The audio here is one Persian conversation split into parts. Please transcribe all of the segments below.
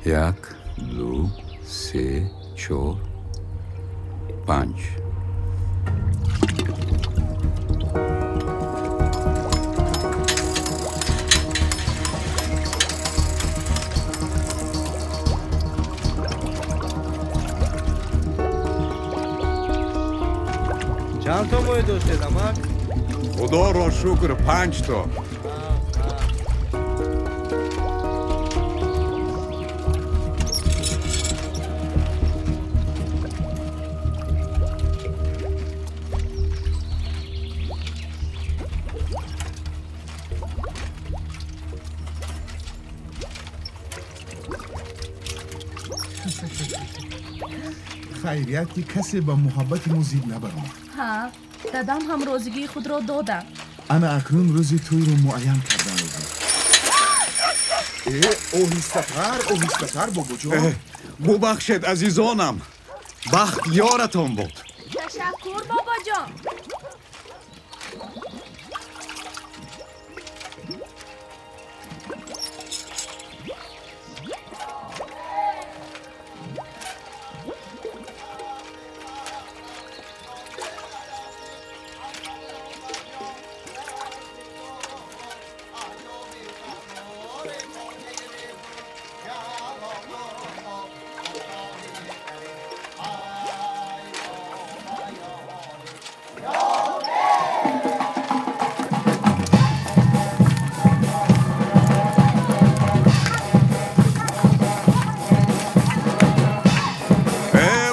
یک، دو، سه، چهار، پنج. چند تا موی داشته دمک؟ خدا را شکر 5 تا. خیریت که کسی به محبت مزید نبرم. ها دادم هم روزگی خود را دادم. انا اکنون روزی توی رو معین کردن اوهیستتر بابا جان. ببخشید عزیزانم، بخت یارتان بود. تشکر بابا جان.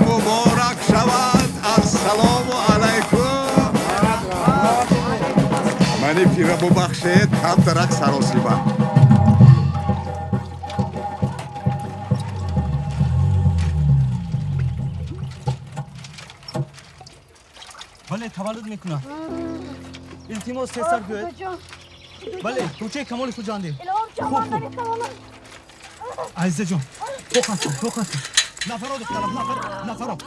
مبارک شود. السلام علیکم. منی پیره ببخشید، کم ترک سراسیبه. بله تولد میکنم. التماس تستر بیاید. بله کوچه کمال کجا اندیم؟ عزیز جان توقف نفرا دخترم نفرا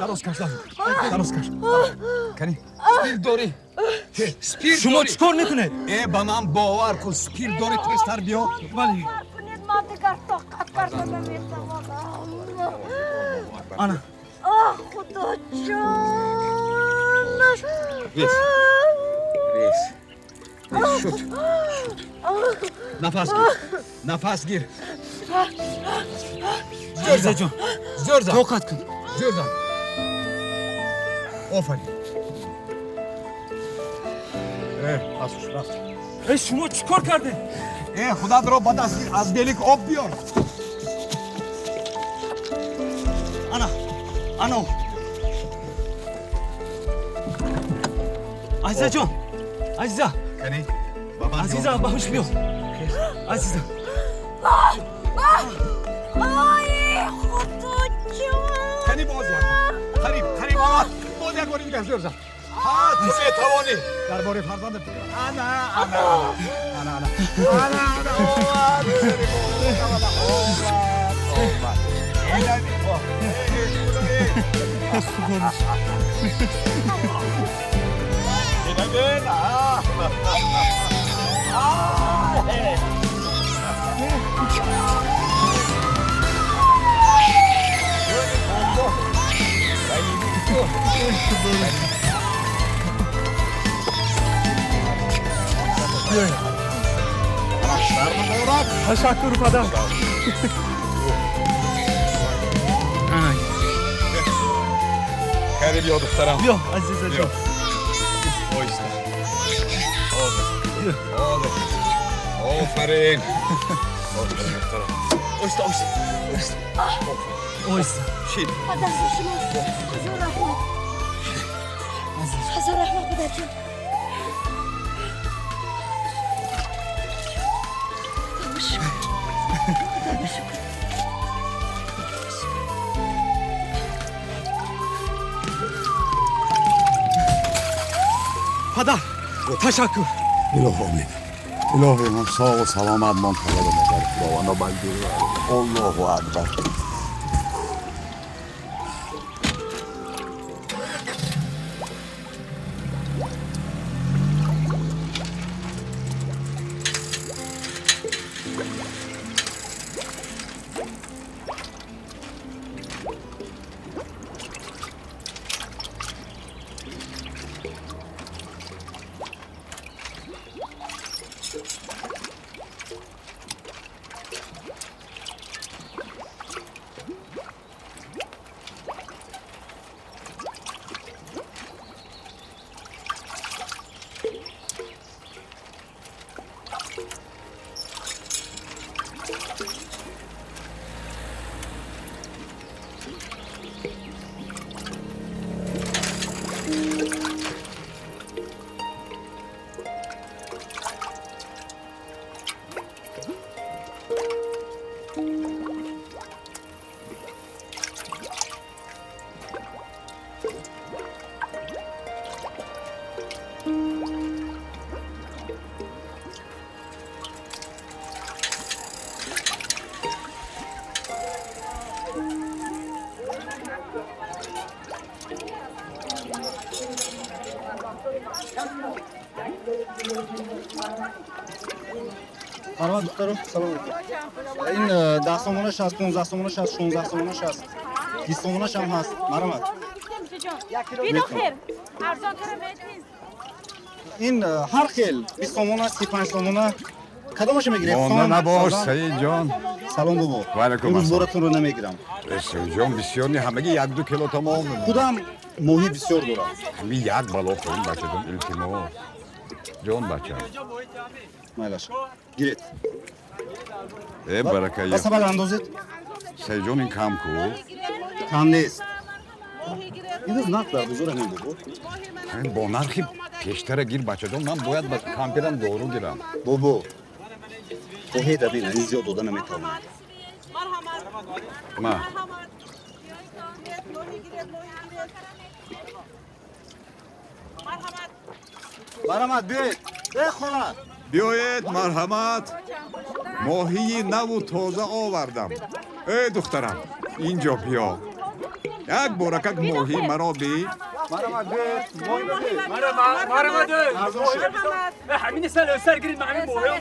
دراز کش کنی سپیر داری. شما چیکار میکنید؟ ای با من باور کن، سپیر داری تستر بیا. بله انا خدا جان ریس شد. نفس گیر. عزیز جان زور زن. توقف کن. زور زن. آفرین. پسش رفت. ای شما چیکار کردین؟ خدا را بعد از گلیک آب بیار. انا عزیزه جان عزیزه کنی عزیزه باش بیا عزیزه آی خدا جان کنی باز یک قریب آمد. باز یک باری دیگر زور زن. تو میتوانی درباره فرزندت بگم. انا تشکر پدر خیلی بیا دخترم. بیا عزیزه جان آیسته. آفرین. اویسته شین. هزار رحمت پدر جان. پدر تشکر. الهی من sağ ol selamet منتظر مادر خداوند بلدی. الله اکبر. مرحبا دخترم سلام علیکم این 10 سومونش هست 15 سومونش هست 16 سومونش هست 20 سومونش هم هست مرحبا بیدو خیر ارزان تر بهتیز این هر خیل 20 سومون است 35 سومونه کدومش میگیرید Onda نباش سعید جان. سلام بابا و علیکم امروز السلام. بورتون رو نمیگیرم سعید جان بسیار نه همگی 1-2 کیلو تمام. خودم موهی بسیار دارم همین یک بالا کنیم بچه جان التماس. جان بچه. مایلاش گیرید ای برکه بس بعد اندازید سعید جان این کم کو. کم نیست این روز نقدر بزرگ همین بابا همین با نرخی پیشتر گیر بچه جان من باید با کمپیرم دورو گیرم. بابا موهی دبین این زیاد داده نمیتونم ما مرحمت بیایید بخونم بیایید مرحمت ماهی نو و تازه آوردم ای دخترم اینجا بیا یک بارکک ماهی مرا بی مرحمت بیایید موهی ببین همین سر گرید من همین موهیم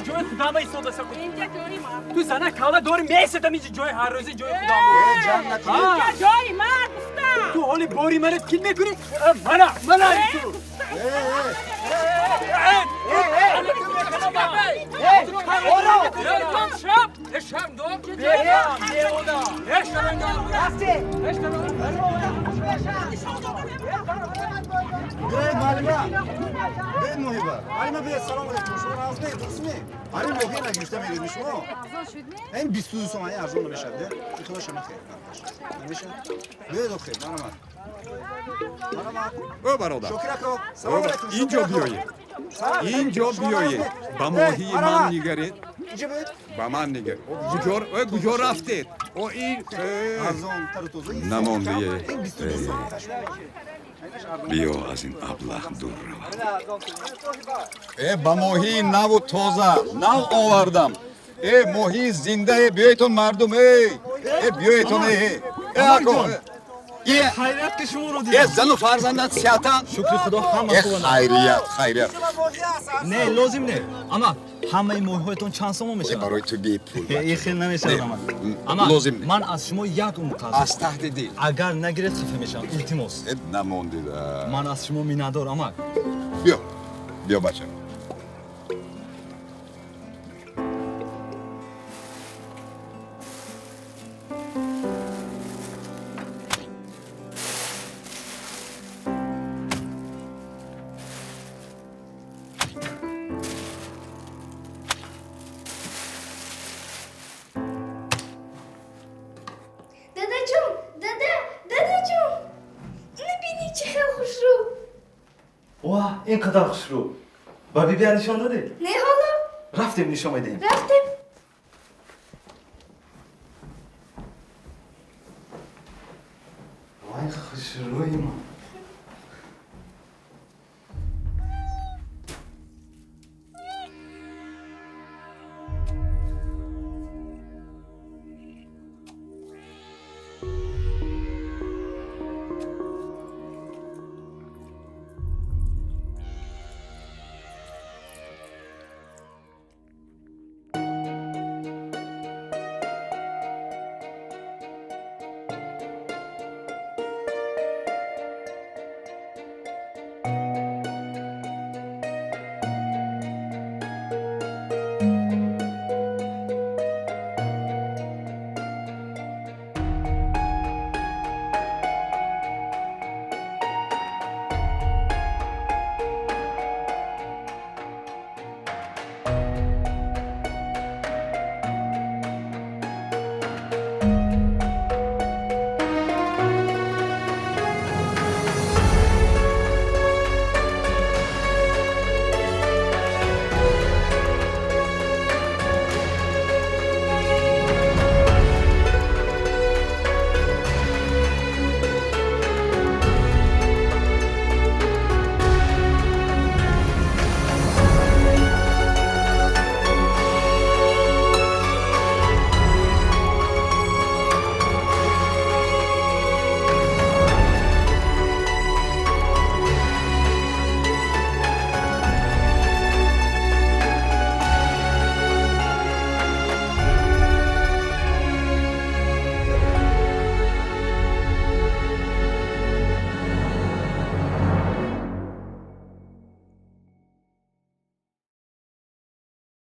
جوی خدا ما ایستاده سکن تو زنه کالا دور میستم اینجا جوی هر روزی جوی خدا ما جای من گفتم تو حالی باری منو کل میکنی من تو بیایید معلمه بیایید موهی با معلمه بیایید سلام علیکم شما راز نیست درست نیست همین موهی نگرفته میرید شما این 22 تومانی ارزان نمیشه ده این خدا شما خیر نمیشه بیایید خیر مرحمت او برادر شکر اکو سلام علیکم اینجا بیایید اینجا بیایید با ماهی من نگرید اینجا بیایید با من نگرید کجا رفتید او این ارزان تر و توزه نمانده این 22 تومانی بیا از این ابله دور رو. ای با ماهی نو و تازه نو آوردم. ای ماهی زنده بیایتون مردم ای بیایتون ای اکو خیرت که شما رو ای دیدم زن و فرزندت سیاتن شکر خدا همه ای خوبه خیریت نه لازم نه اما همه این موهایتون چند سومو میشه برای تو بی پول این خیلی نمیشه اما لازم نه. من از شما یک منتظر از تحت دیل اگر نگیرید خفه میشم التماس نماندید من از شما میندار اما بیا بچه داداجون نبینی چه خیلی خوش رو واه این قدر خوش رو بابی بیا نشان داده نه حالا رفتیم نشان میدیم رفتیم